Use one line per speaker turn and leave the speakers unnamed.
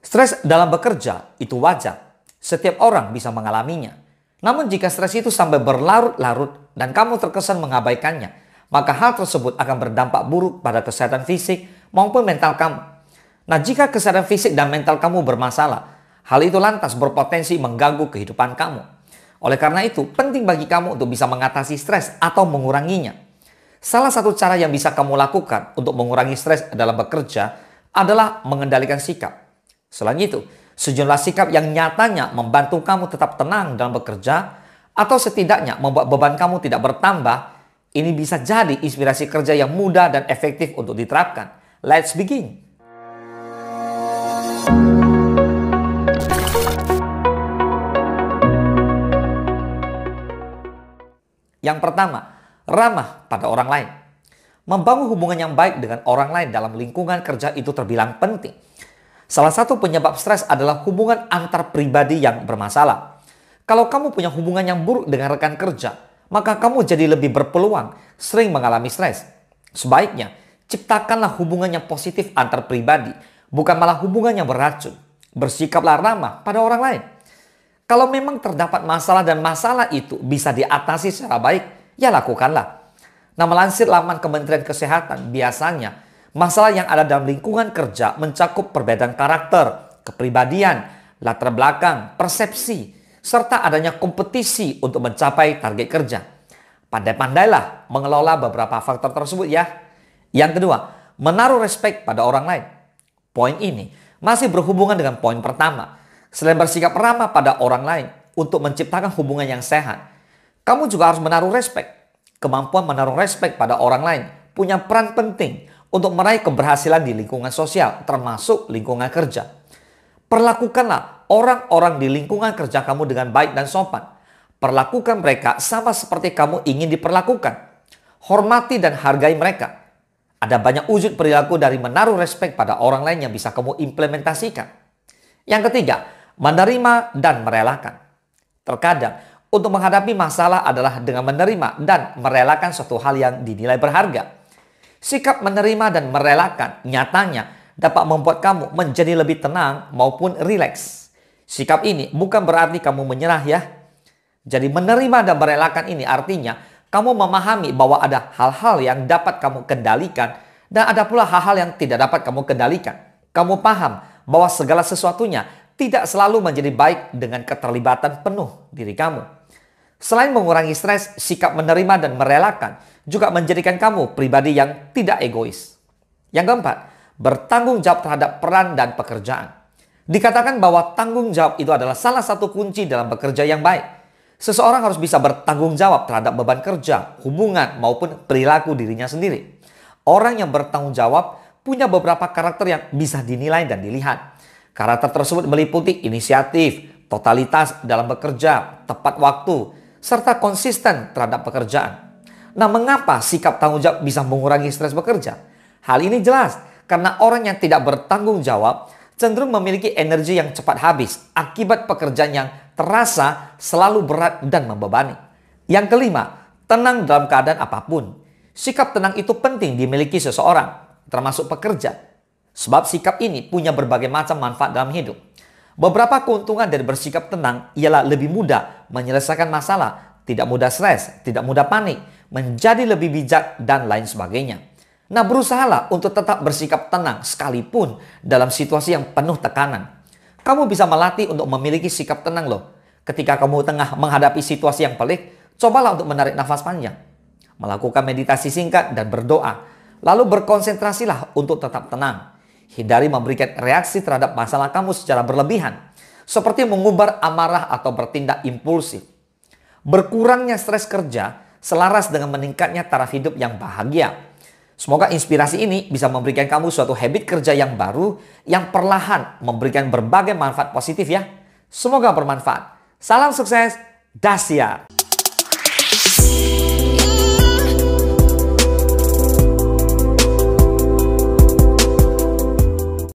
Stres dalam bekerja itu wajar. Setiap orang bisa mengalaminya. Namun jika stres itu sampai berlarut-larut dan kamu terkesan mengabaikannya, maka hal tersebut akan berdampak buruk pada kesehatan fisik maupun mental kamu. Nah, jika kesehatan fisik dan mental kamu bermasalah, hal itu lantas berpotensi mengganggu kehidupan kamu. Oleh karena itu, penting bagi kamu untuk bisa mengatasi stres atau menguranginya. Salah satu cara yang bisa kamu lakukan untuk mengurangi stres dalam bekerja adalah mengendalikan sikap. Selain itu, sejumlah sikap yang nyatanya membantu kamu tetap tenang dalam bekerja atau setidaknya membuat beban kamu tidak bertambah, ini bisa jadi inspirasi kerja yang mudah dan efektif untuk diterapkan. Let's begin! Yang pertama, ramah pada orang lain. Membangun hubungan yang baik dengan orang lain dalam lingkungan kerja itu terbilang penting. Salah satu penyebab stres adalah hubungan antar pribadi yang bermasalah. Kalau kamu punya hubungan yang buruk dengan rekan kerja, maka kamu jadi lebih berpeluang sering mengalami stres. Sebaiknya, ciptakanlah hubungan yang positif antar pribadi, bukan malah hubungan yang beracun. Bersikaplah ramah pada orang lain. Kalau memang terdapat masalah dan masalah itu bisa diatasi secara baik, ya lakukanlah. Nah, melansir laman Kementerian Kesehatan, biasanya masalah yang ada dalam lingkungan kerja mencakup perbedaan karakter, kepribadian, latar belakang, persepsi, serta adanya kompetisi untuk mencapai target kerja. Pandai-pandailah mengelola beberapa faktor tersebut ya. Yang kedua, menaruh respek pada orang lain. Poin ini masih berhubungan dengan poin pertama. Selain bersikap ramah pada orang lain untuk menciptakan hubungan yang sehat, kamu juga harus menaruh respek. Kemampuan menaruh respek pada orang lain punya peran penting untuk meraih keberhasilan di lingkungan sosial, termasuk lingkungan kerja. Perlakukanlah orang-orang di lingkungan kerja kamu dengan baik dan sopan. Perlakukan mereka sama seperti kamu ingin diperlakukan. Hormati dan hargai mereka. Ada banyak wujud perilaku dari menaruh respek pada orang lain yang bisa kamu implementasikan. Yang ketiga, menerima dan merelakan. Terkadang, untuk menghadapi masalah adalah dengan menerima dan merelakan suatu hal yang dinilai berharga. Sikap menerima dan merelakan nyatanya dapat membuat kamu menjadi lebih tenang maupun rileks. Sikap ini bukan berarti kamu menyerah ya. Jadi menerima dan merelakan ini artinya kamu memahami bahwa ada hal-hal yang dapat kamu kendalikan dan ada pula hal-hal yang tidak dapat kamu kendalikan. Kamu paham bahwa segala sesuatunya tidak selalu menjadi baik dengan keterlibatan penuh diri kamu. Selain mengurangi stres, sikap menerima dan merelakan juga menjadikan kamu pribadi yang tidak egois. Yang keempat, bertanggung jawab terhadap peran dan pekerjaan. Dikatakan bahwa tanggung jawab itu adalah salah satu kunci dalam bekerja yang baik. Seseorang harus bisa bertanggung jawab terhadap beban kerja, hubungan, maupun perilaku dirinya sendiri. Orang yang bertanggung jawab punya beberapa karakter yang bisa dinilai dan dilihat. Karakter tersebut meliputi inisiatif, totalitas dalam bekerja, tepat waktu, serta konsisten terhadap pekerjaan. Nah, mengapa sikap tanggung jawab bisa mengurangi stres bekerja? Hal ini jelas karena orang yang tidak bertanggung jawab cenderung memiliki energi yang cepat habis akibat pekerjaan yang terasa selalu berat dan membebani. Yang kelima, tenang dalam keadaan apapun. Sikap tenang itu penting dimiliki seseorang, termasuk pekerja. Sebab sikap ini punya berbagai macam manfaat dalam hidup. Beberapa keuntungan dari bersikap tenang ialah lebih mudah menyelesaikan masalah, tidak mudah stres, tidak mudah panik, menjadi lebih bijak, dan lain sebagainya. Nah, berusahalah untuk tetap bersikap tenang sekalipun dalam situasi yang penuh tekanan. Kamu bisa melatih untuk memiliki sikap tenang loh. Ketika kamu tengah menghadapi situasi yang pelik, cobalah untuk menarik nafas panjang. Melakukan meditasi singkat dan berdoa. Lalu berkonsentrasilah untuk tetap tenang. Hindari memberikan reaksi terhadap masalah kamu secara berlebihan, seperti mengumbar amarah atau bertindak impulsif. Berkurangnya stres kerja selaras dengan meningkatnya taraf hidup yang bahagia. Semoga inspirasi ini bisa memberikan kamu suatu habit kerja yang baru yang perlahan memberikan berbagai manfaat positif ya. Semoga bermanfaat. Salam sukses, Dasya.